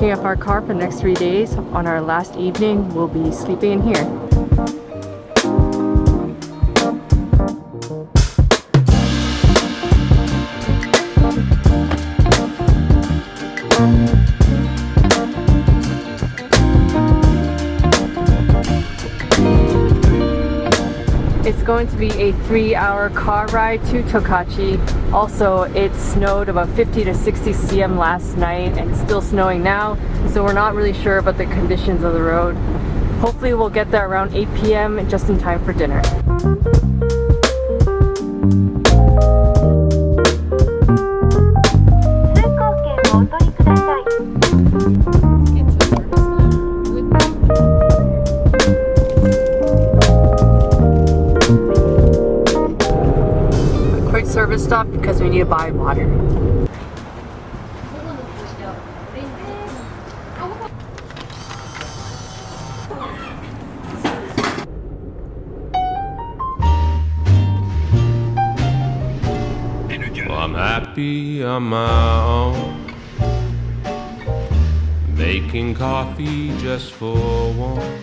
packing up our car for the next 3 days. On our last evening, we'll be sleeping in here. It's going to be a 3-hour car ride to Tokachi. Also, it snowed about 50 to 60 cm last night and it's still snowing now, so we're not really sure about the conditions of the road. Hopefully we'll get there around 8 p.m. just in time for dinner. Service stop because we need to buy water. Well, I'm happy on my own, making coffee just for one,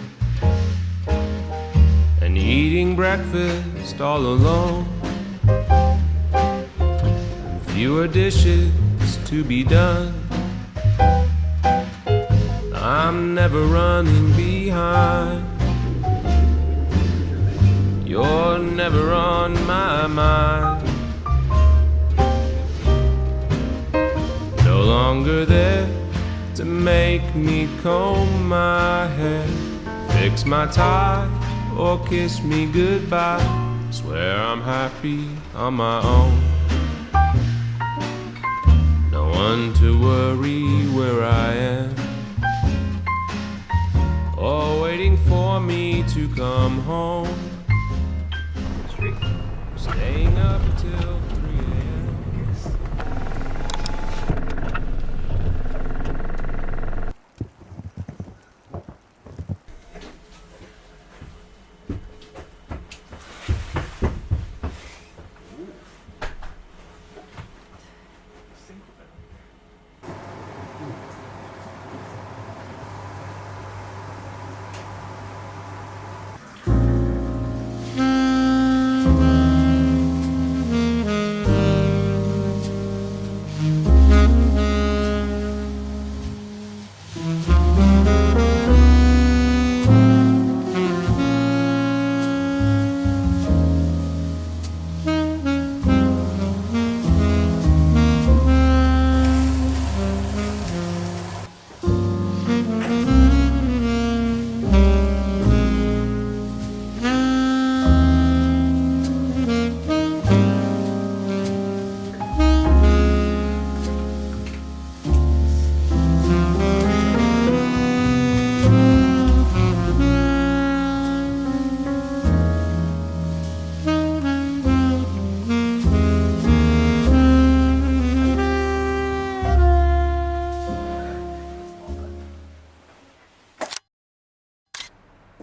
and eating breakfast all alone. Fewer dishes to be done. I'm never running behind. You're never on my mind. No longer there to make me comb my hair, fix my tie, or kiss me goodbye. Swear I'm happy on my own. No one to worry where I am, or waiting for me to come home. Staying up till 3 a.m.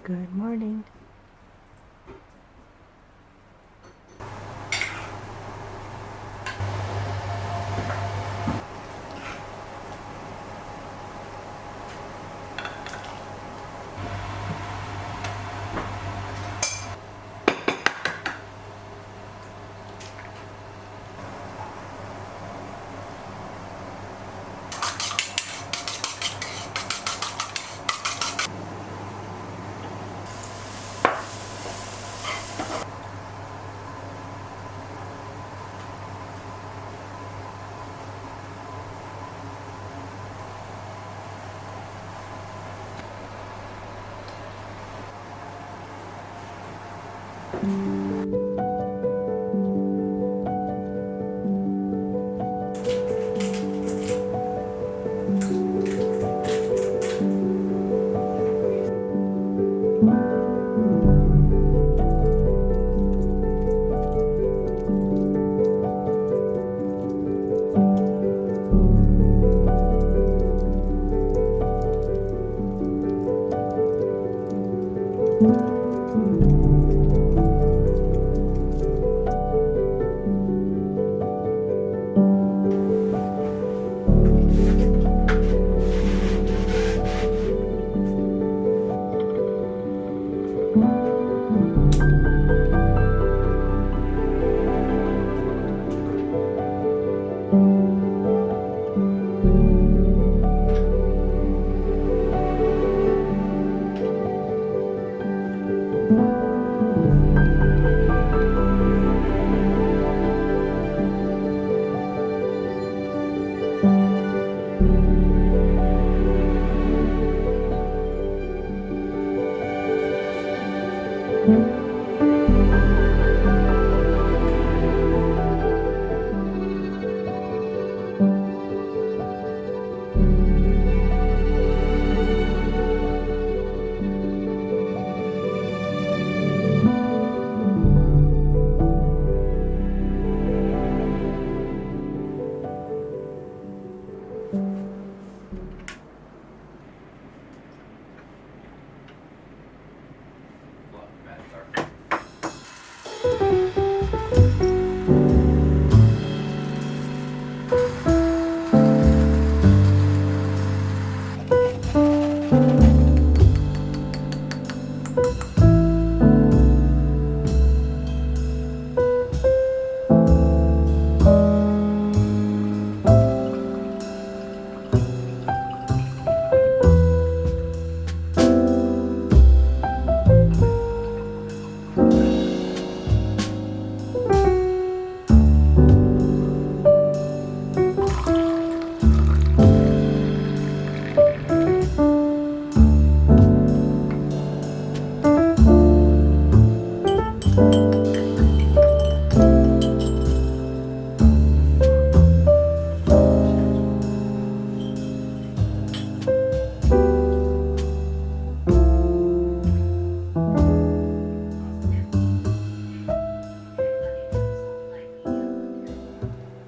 Good morning.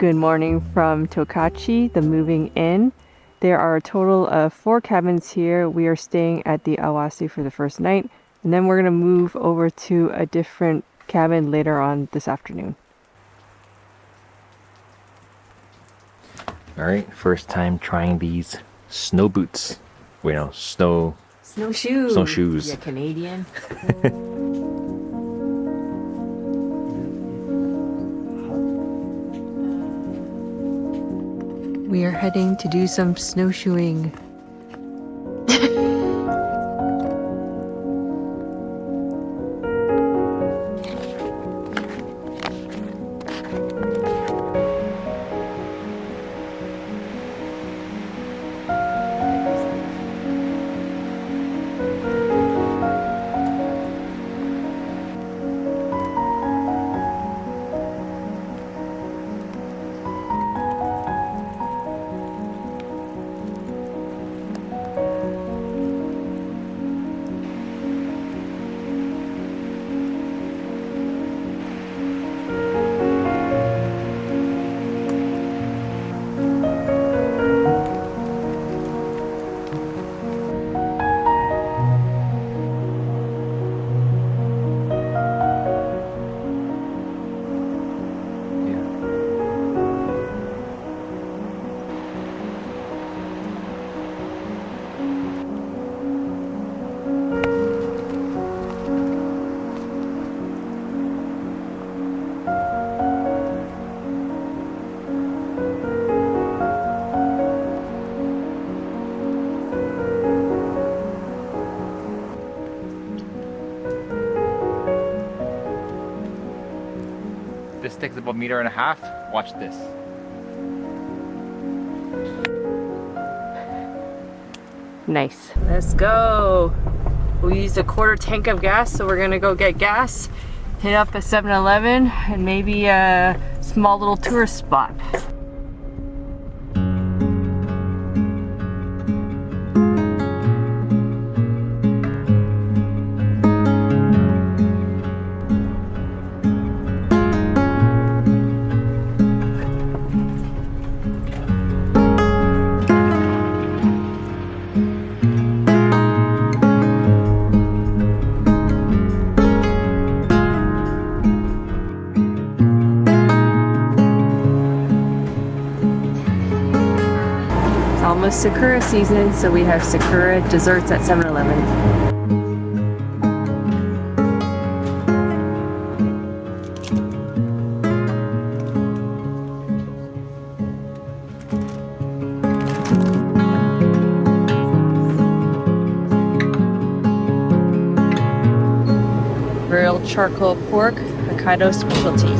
Good morning from Tokachi, the moving inn. There are a total of 4 cabins here. We are staying at the Awase for the first night, and then we're going to move over to a different cabin later on this afternoon. Alright, first time trying these snow boots. Wait, no, Snowshoes. Snowshoes. Yeah, Canadian. We are heading to do some snowshoeing. This takes about 1.5 meters. Watch this. Nice. Let's go. We used a 1/4 tank of gas, so we're gonna go get gas, hit up a 7-Eleven, and maybe a small little tourist spot. Almost Sakura season, so we have Sakura desserts at 7-Eleven. Grilled charcoal pork, hokkaido specialty.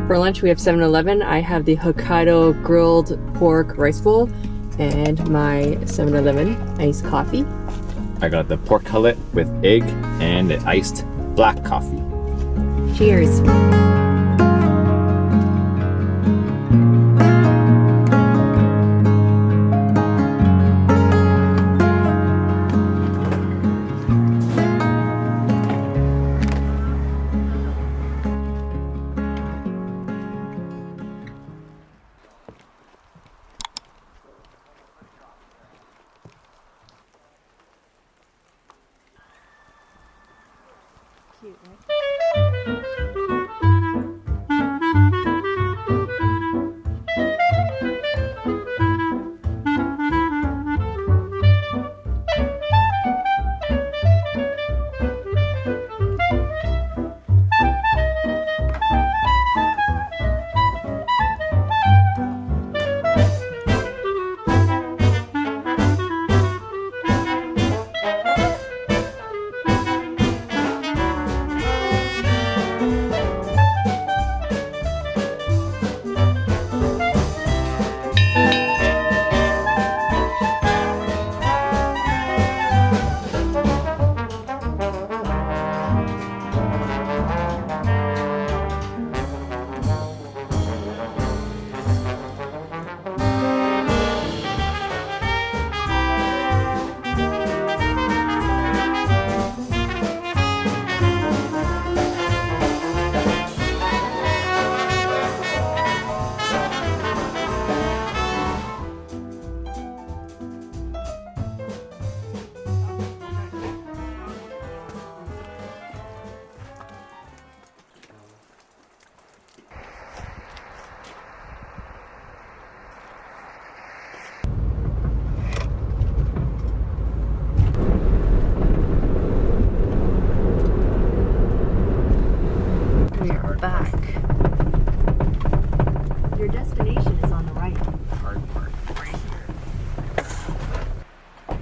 For lunch, we have 7-Eleven. I have the Hokkaido grilled pork rice bowl and my 7-Eleven iced coffee. I got the pork cutlet with egg and the iced black coffee. Cheers. Cute, right? Your destination is on the right. Hard part right here.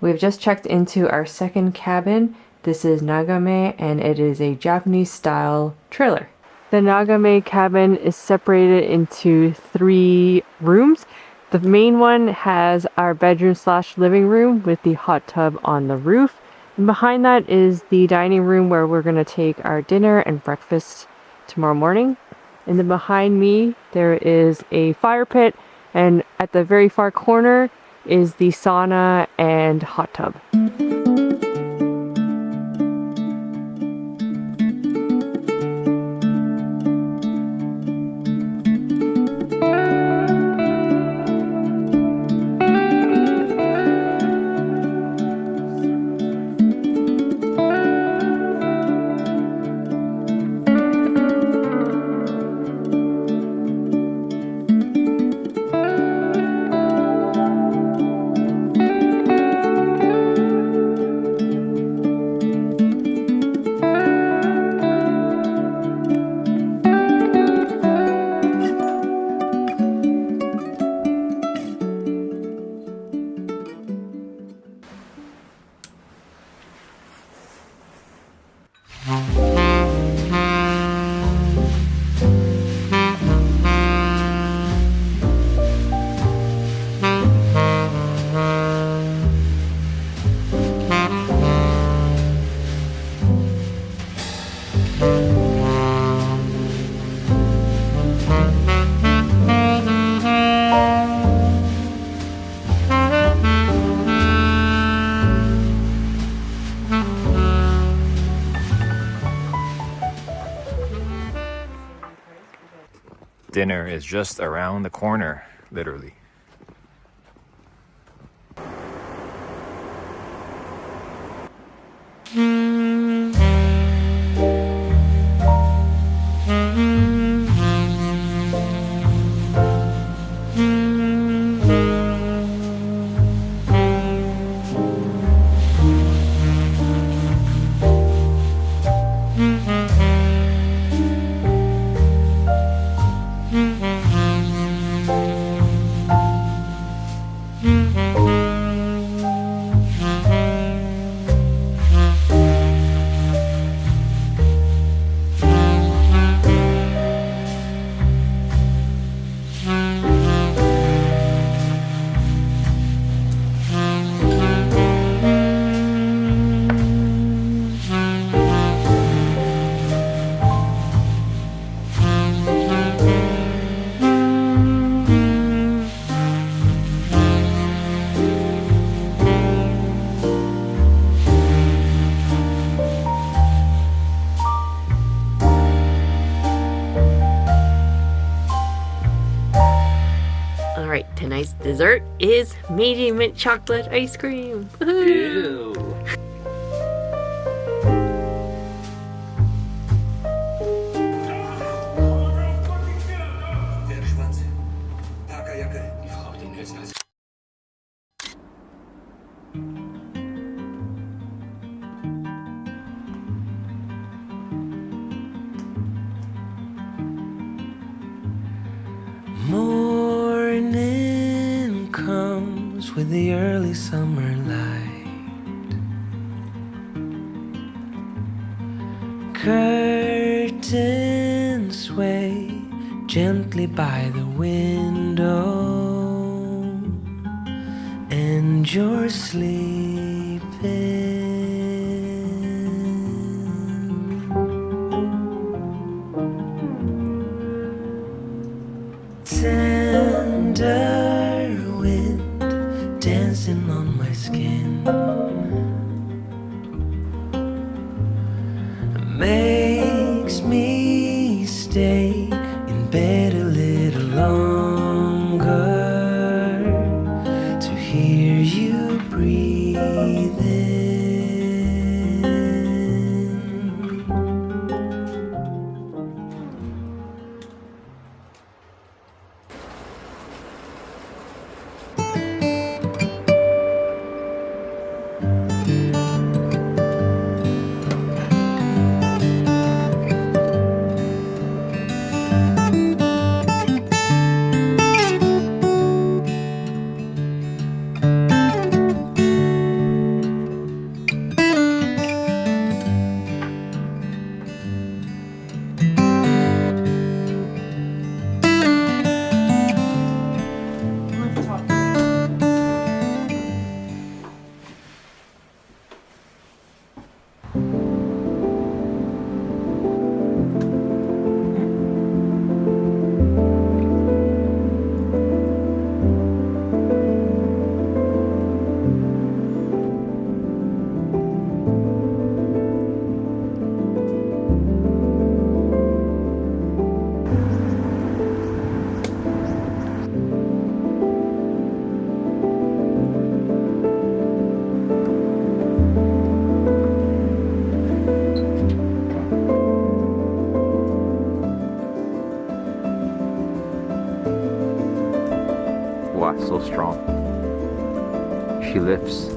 We've just checked into our second cabin. This is Nagame and it is a Japanese style trailer. The Nagame cabin is separated into 3 rooms. The main one has our bedroom / living room with the hot tub on the roof. And behind that is the dining room where we're going to take our dinner and breakfast tomorrow morning. And then behind me there is a fire pit, and at the very far corner is the sauna and hot tub. Dinner is just around the corner, literally. Alright, tonight's dessert is Meiji mint chocolate ice cream. Ew. Morning comes with the early summer light. Curtains sway gently by the window, and you're sleeping. Tender wind dancing on my skin makes me stay in bed a little longer to hear you breathing. Wow, so strong. She lifts.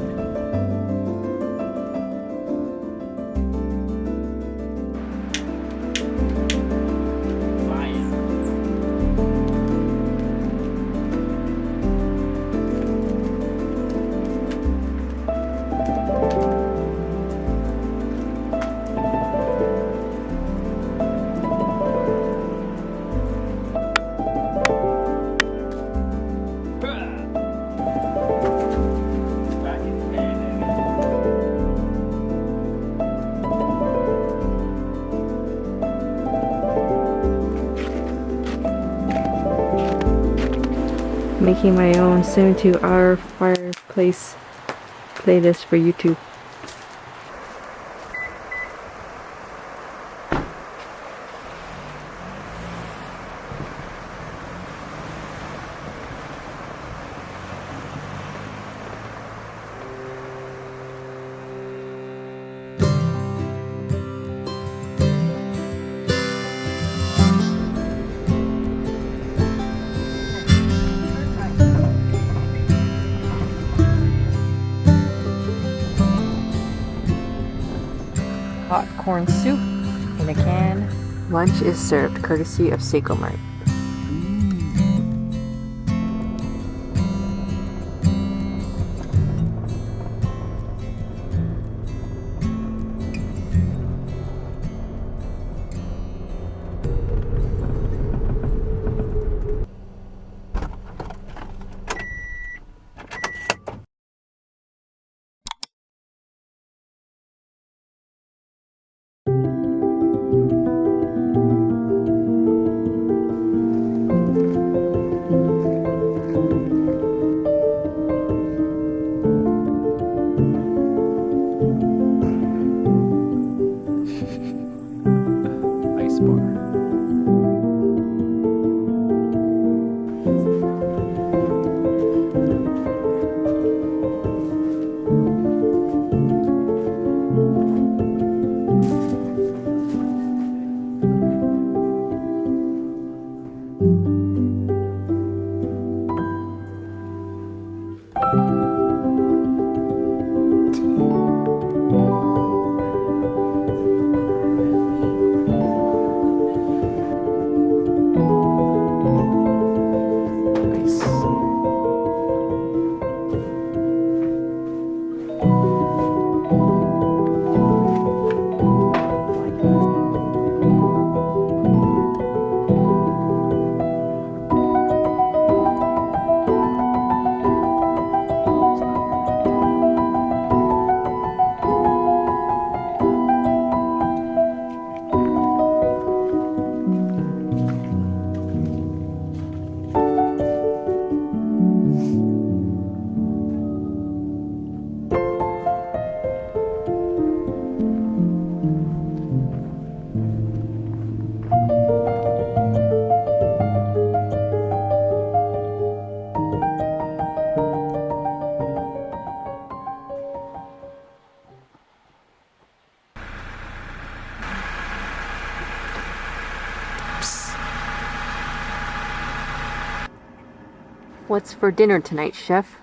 Making my own 72-hour fireplace playlist for YouTube. Hot corn soup in a can. Lunch is served courtesy of Seiko Mart. What's for dinner tonight, chef?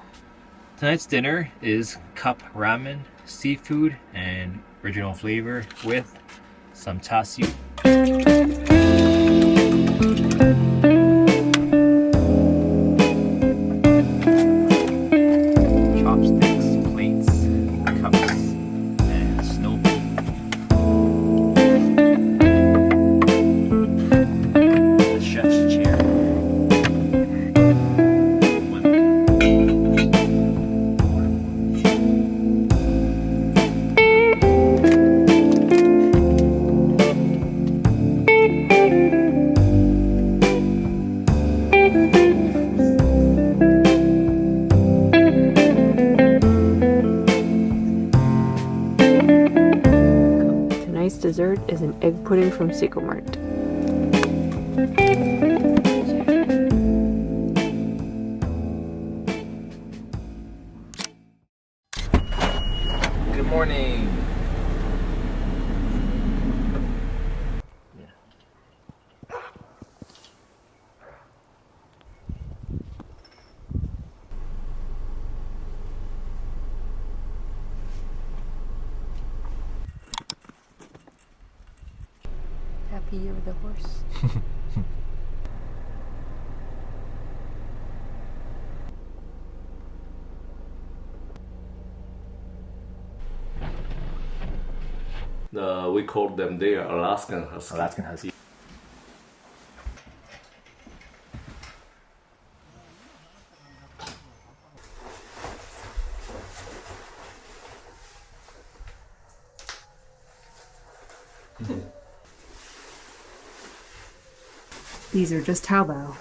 Tonight's dinner is cup ramen, seafood, and original flavor with some tasu. Chopsticks, plates, cups, and snow. The chef's chair. Tonight's dessert is an egg pudding from Seiko Mart. Good morning. tea with the horse. We call them there Alaskan Husky. Alaskan Husky. These are just Taobao.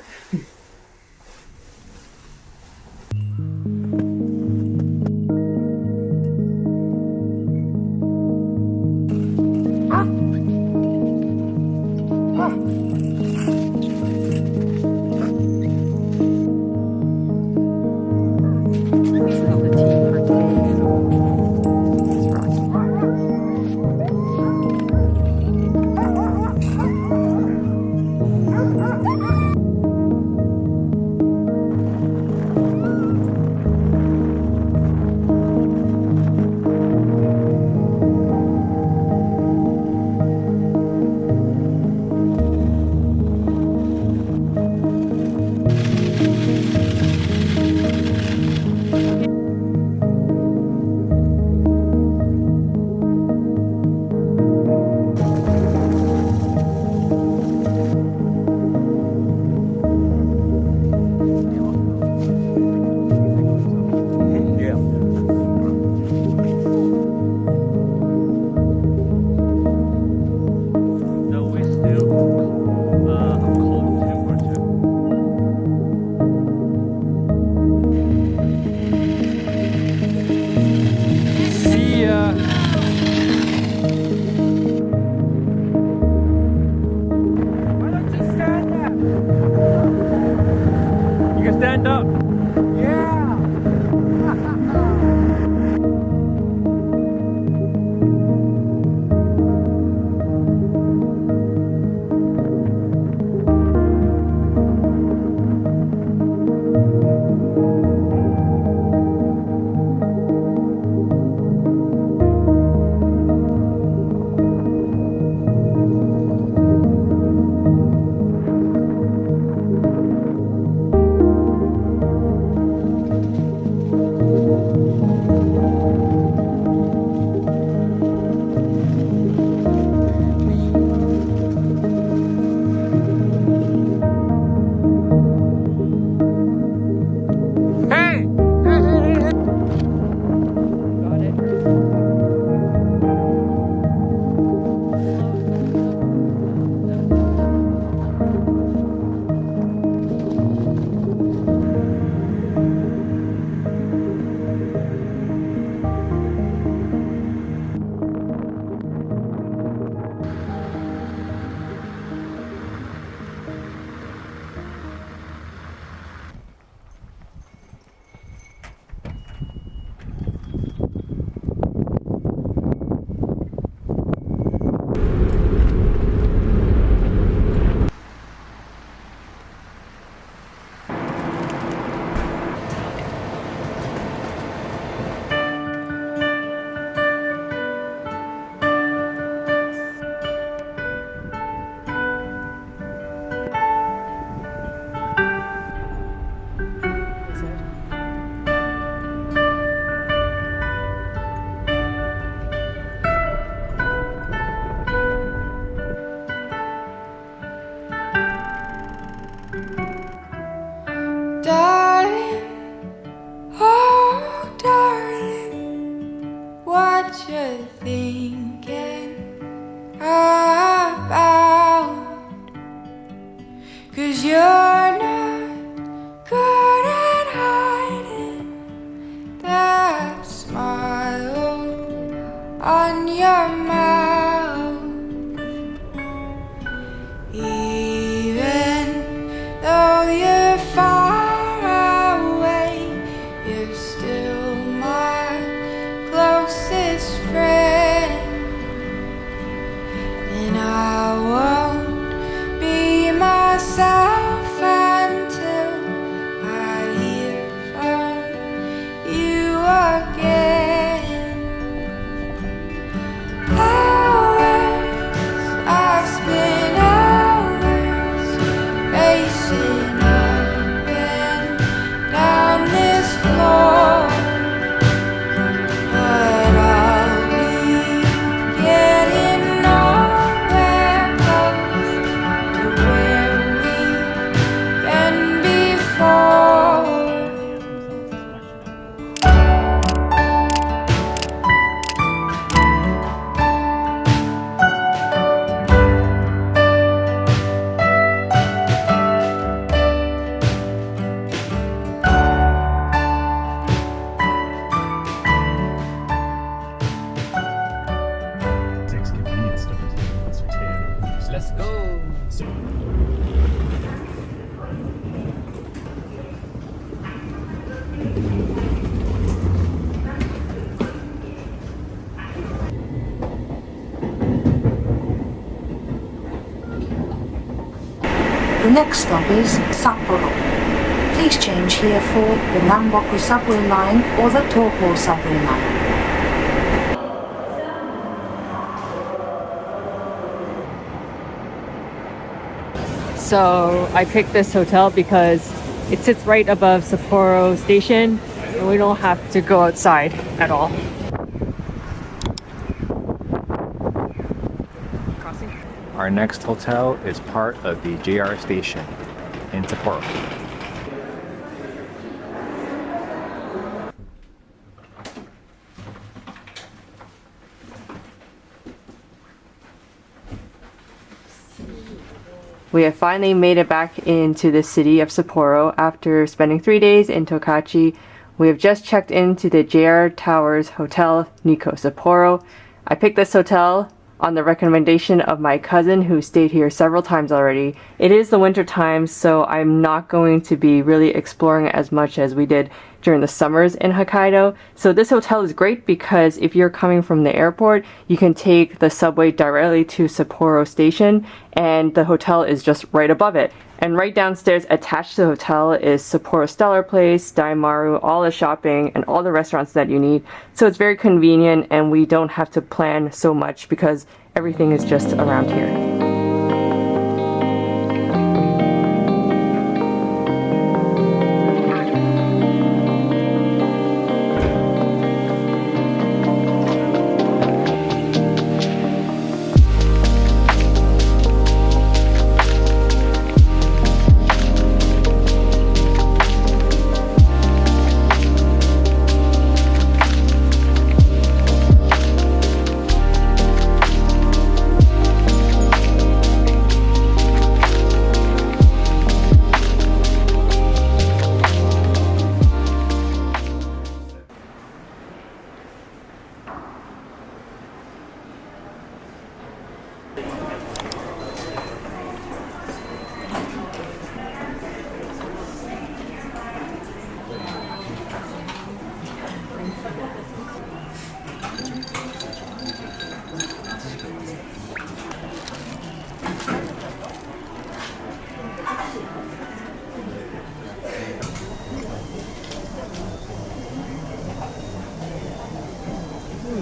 next stop is Sapporo. Please change here for the Namboku subway line or the Tokyo subway line. So I picked this hotel because it sits right above Sapporo station and we don't have to go outside at all. Crossing. Our next hotel is part of the JR station in Sapporo. We have finally made it back into the city of Sapporo after spending 3 days in Tokachi. We have just checked into the JR Towers Hotel Nikko Sapporo. I picked this hotel on the recommendation of my cousin who stayed here several times already. It is the winter time, so I'm not going to be really exploring as much as we did during the summers in Hokkaido. So this hotel is great because if you're coming from the airport, you can take the subway directly to Sapporo station and the hotel is just right above it. And right downstairs attached to the hotel is Sapporo Stellar Place, Daimaru, all the shopping and all the restaurants that you need. So it's very convenient and we don't have to plan so much because everything is just around here.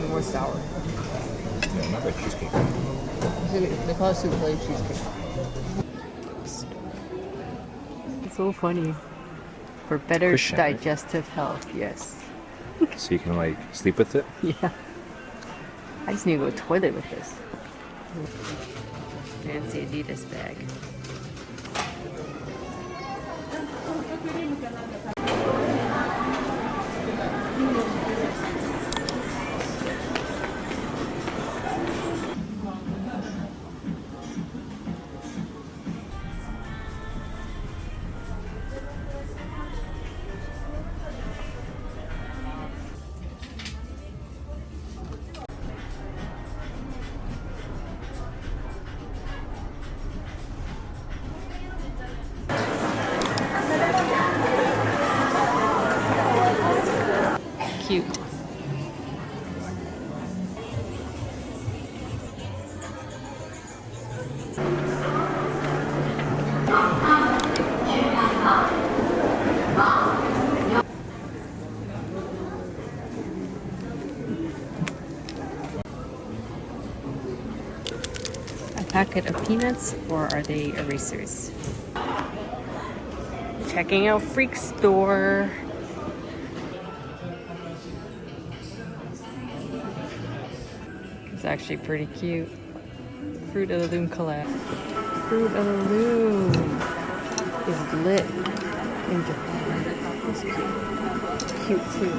More sour. Yeah, not like cheesecake. They call it souffle cheesecake. It's so funny. For better Cushion, right? digestive health, yes. So you can like sleep with it? Yeah. I just need to go to the toilet with this. Fancy Adidas bag. Cute. A packet of peanuts, or are they erasers? Checking out Freak Store. It's actually pretty cute. Fruit of the Loom collab. Fruit of the Loom is lit in Japan. It's cute. Cute too.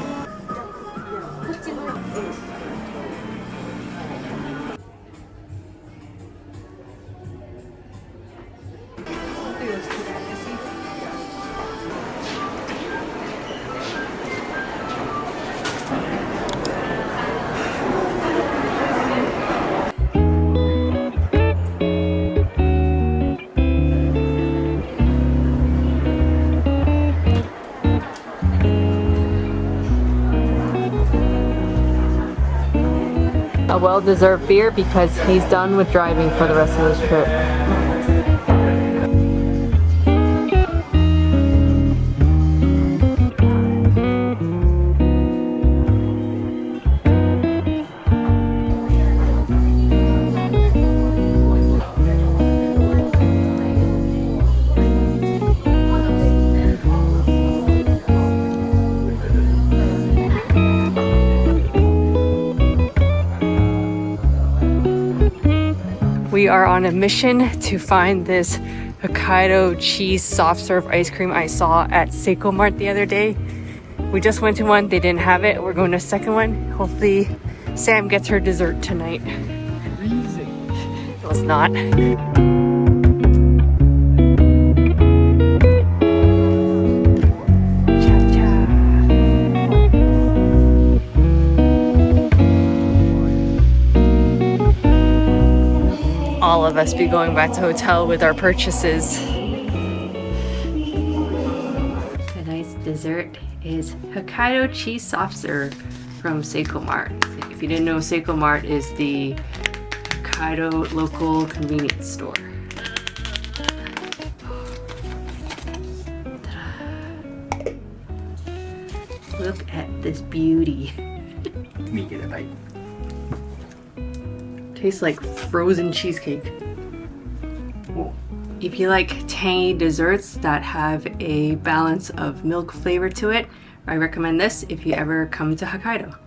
A well-deserved beer because he's done with driving for the rest of this trip. We are on a mission to find this Hokkaido cheese soft serve ice cream I saw at Seiko Mart the other day. We just went to one, they didn't have it. We're going to a second one. Hopefully Sam gets her dessert tonight. It was not. All of us be going back to hotel with our purchases. Tonight's dessert is Hokkaido cheese soft serve from Seiko Mart. If you didn't know, Seiko Mart is the Hokkaido local convenience store. Look at this beauty. Let me get a bite. Tastes like frozen cheesecake. If you like tangy desserts that have a balance of milk flavor to it, I recommend this if you ever come to Hokkaido.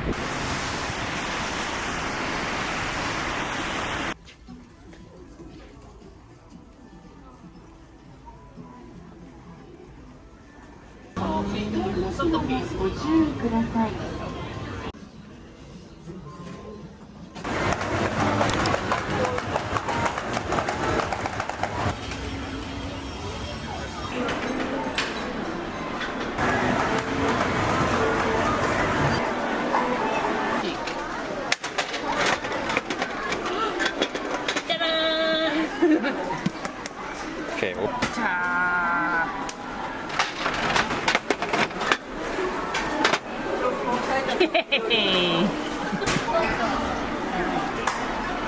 Okay.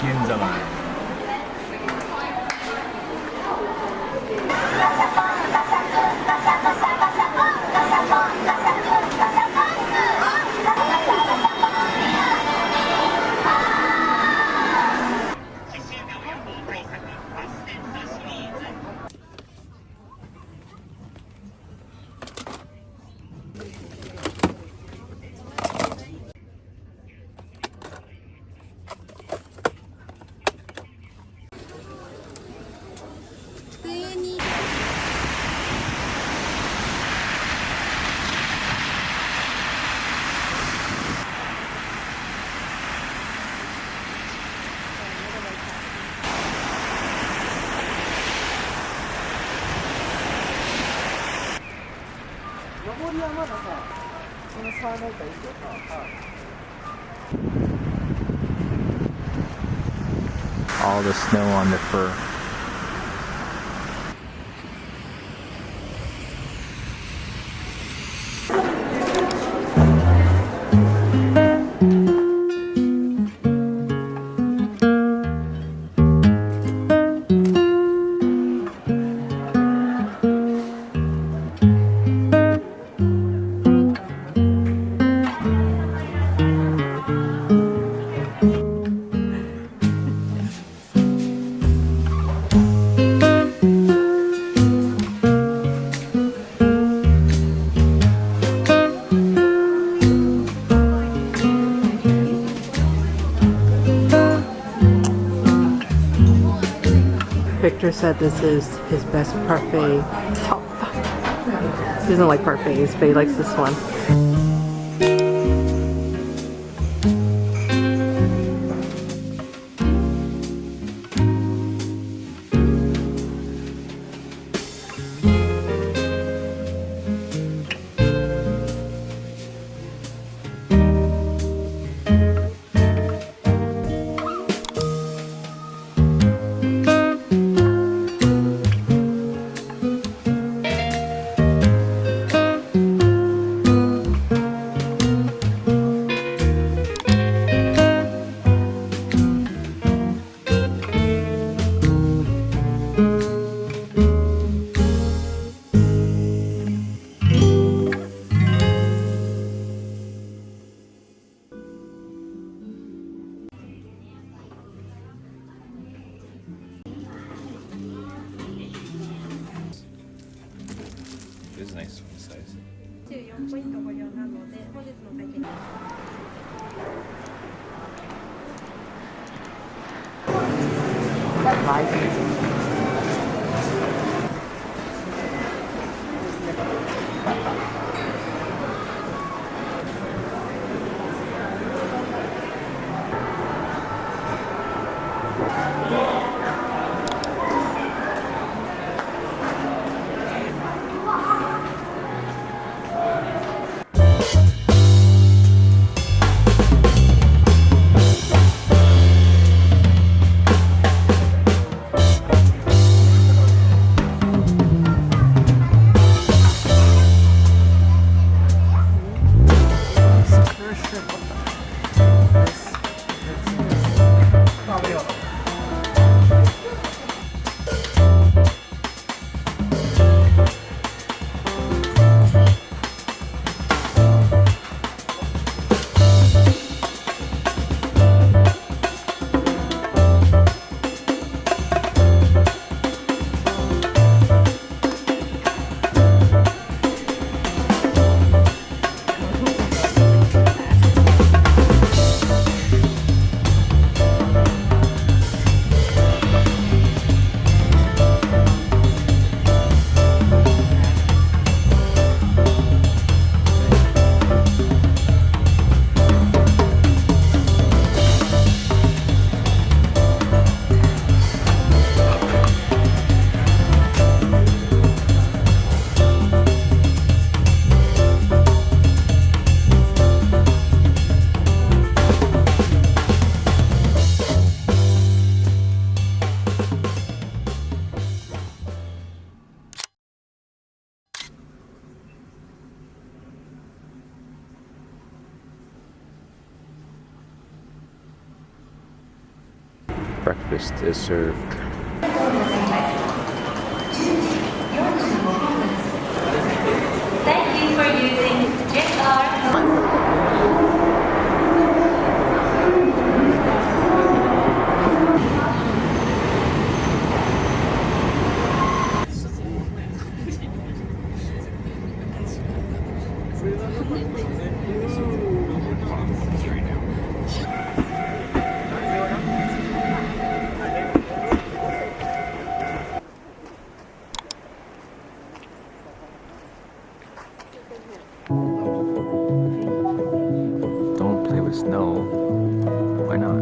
Ginzaman. All the snow on the fur. Victor said this is his best parfait. Oh, fuck. He doesn't like parfaits, but he likes this one. This is nice size. 14ポイントご利用なので本日のお会計 breakfast is served. Thank you for using JR. Don't play with snow. Why not?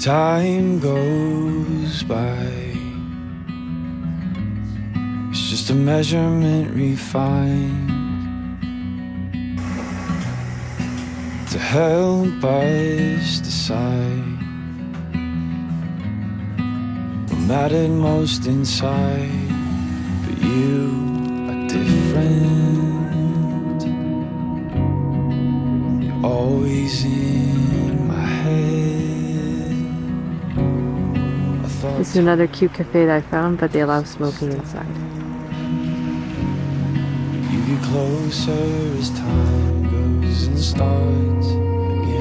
Time goes by. It's just a measurement refined to help us decide what mattered most inside. But you are different. You're always in my head. This is another cute cafe that I found, but they allow smoking inside. You get closer as time goes and starts again.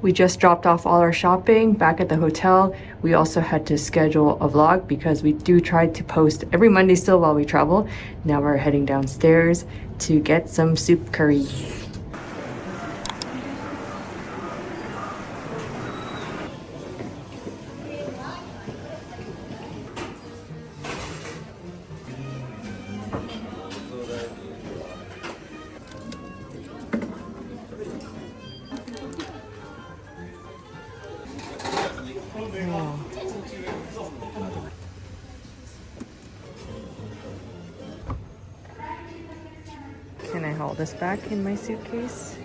We just dropped off all our shopping back at the hotel. We also had to schedule a vlog because we do try to post every Monday still while we travel. Now we're heading downstairs to get some soup curry. Can I hold this back in my suitcase?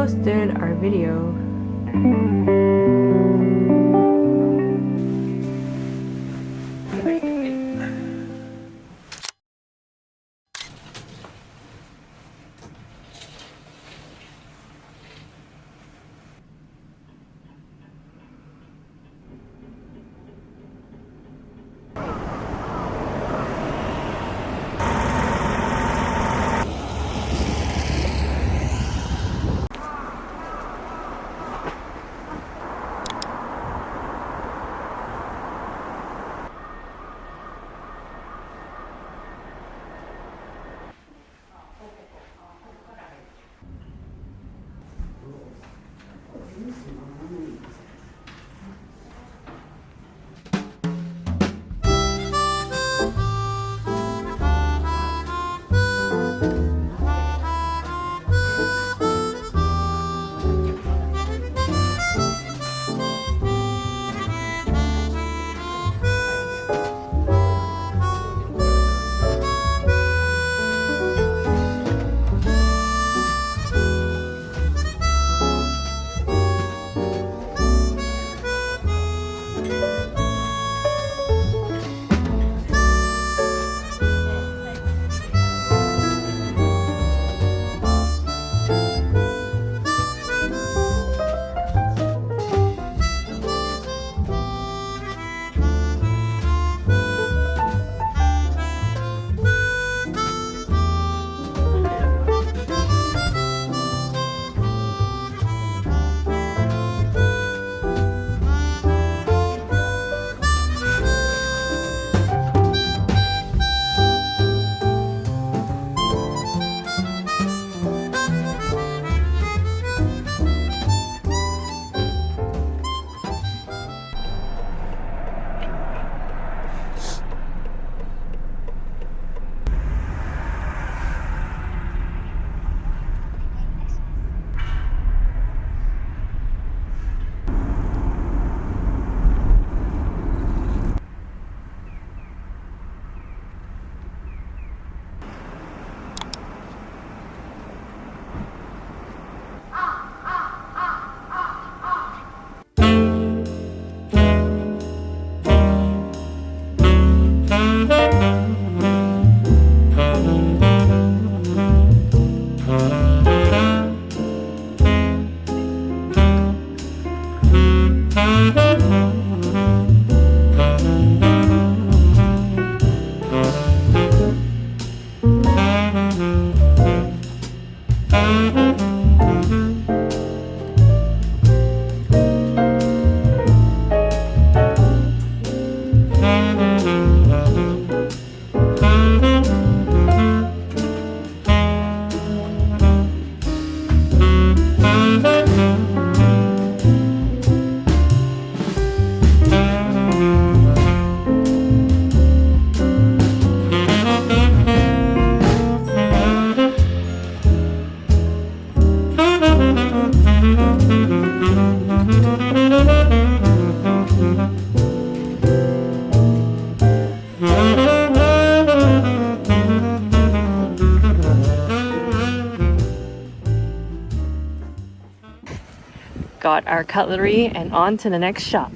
posted our video. Got our cutlery and on to the next shop.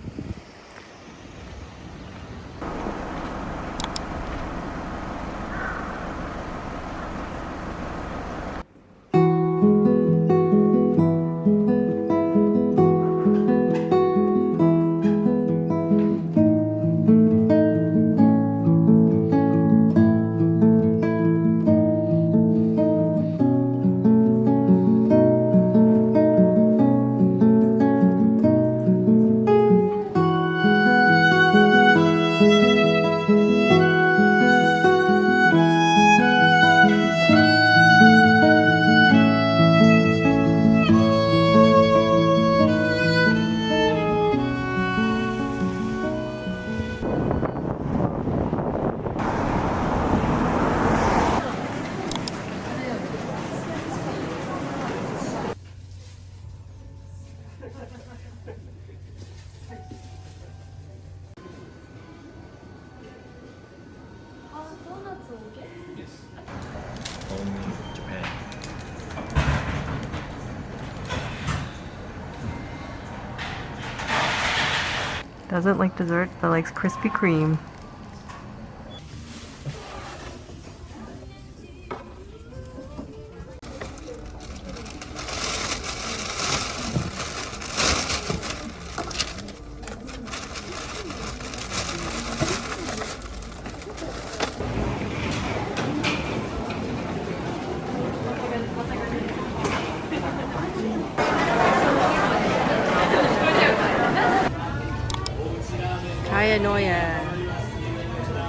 Doesn't like dessert, but likes Krispy Kreme. Kayanoya.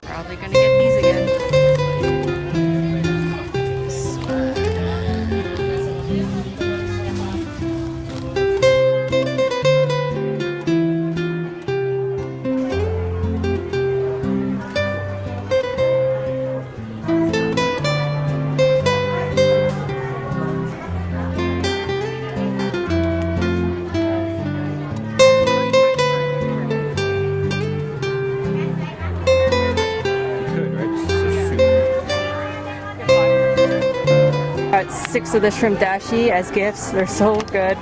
Probably gonna get these again. Got 6 of the shrimp dashi as gifts. They're so good.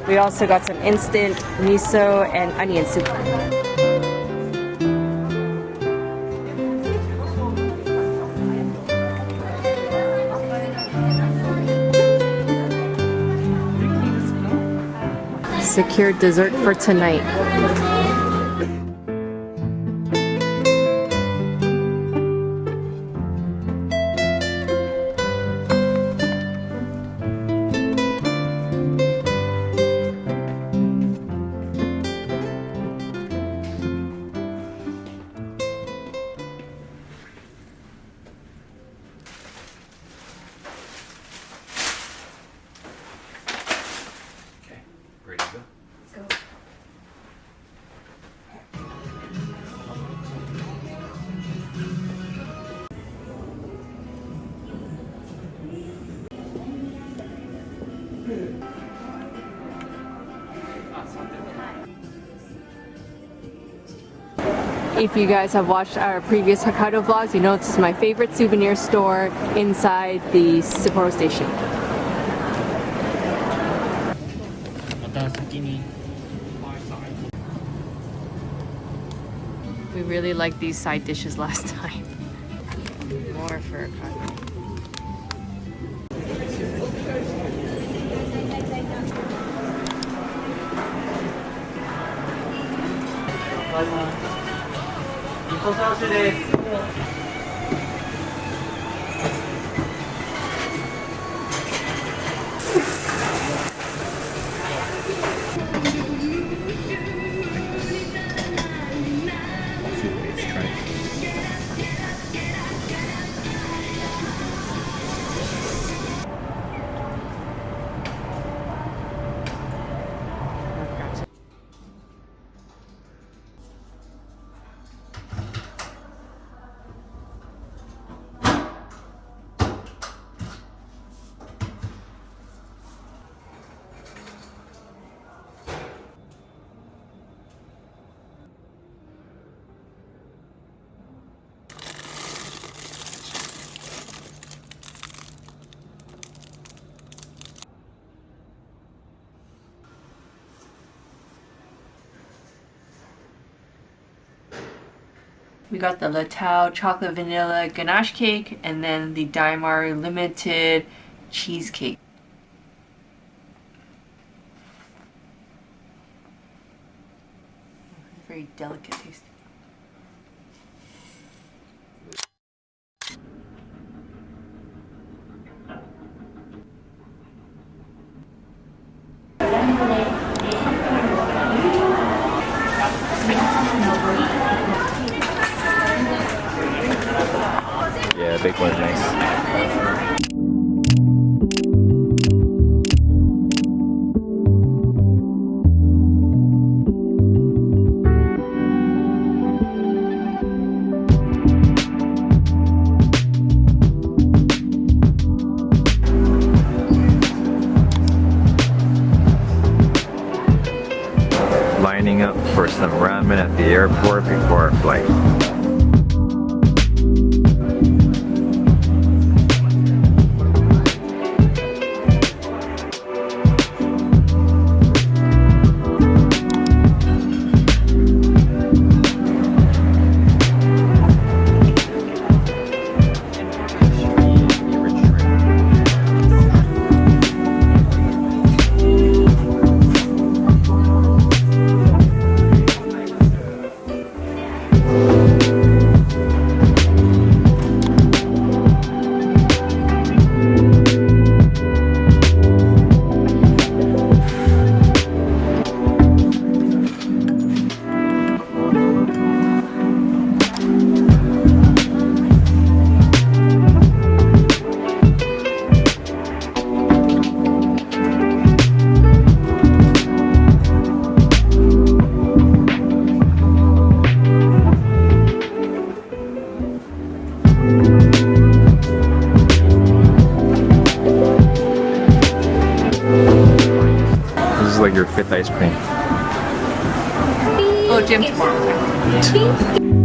We also got some instant miso and onion soup. Secured dessert for tonight. Ready to go? If you guys have watched our previous Hokkaido vlogs, you know this is my favorite souvenir store inside the Sapporo station. We really liked these side dishes last time. More for coffee. We got the Latau chocolate vanilla ganache cake and then the Daimaru limited cheesecake. Very delicate tasting. Yeah, big one's nice. Lining up for some ramen at the airport before our flight. is like your fifth ice cream. Go gym tomorrow.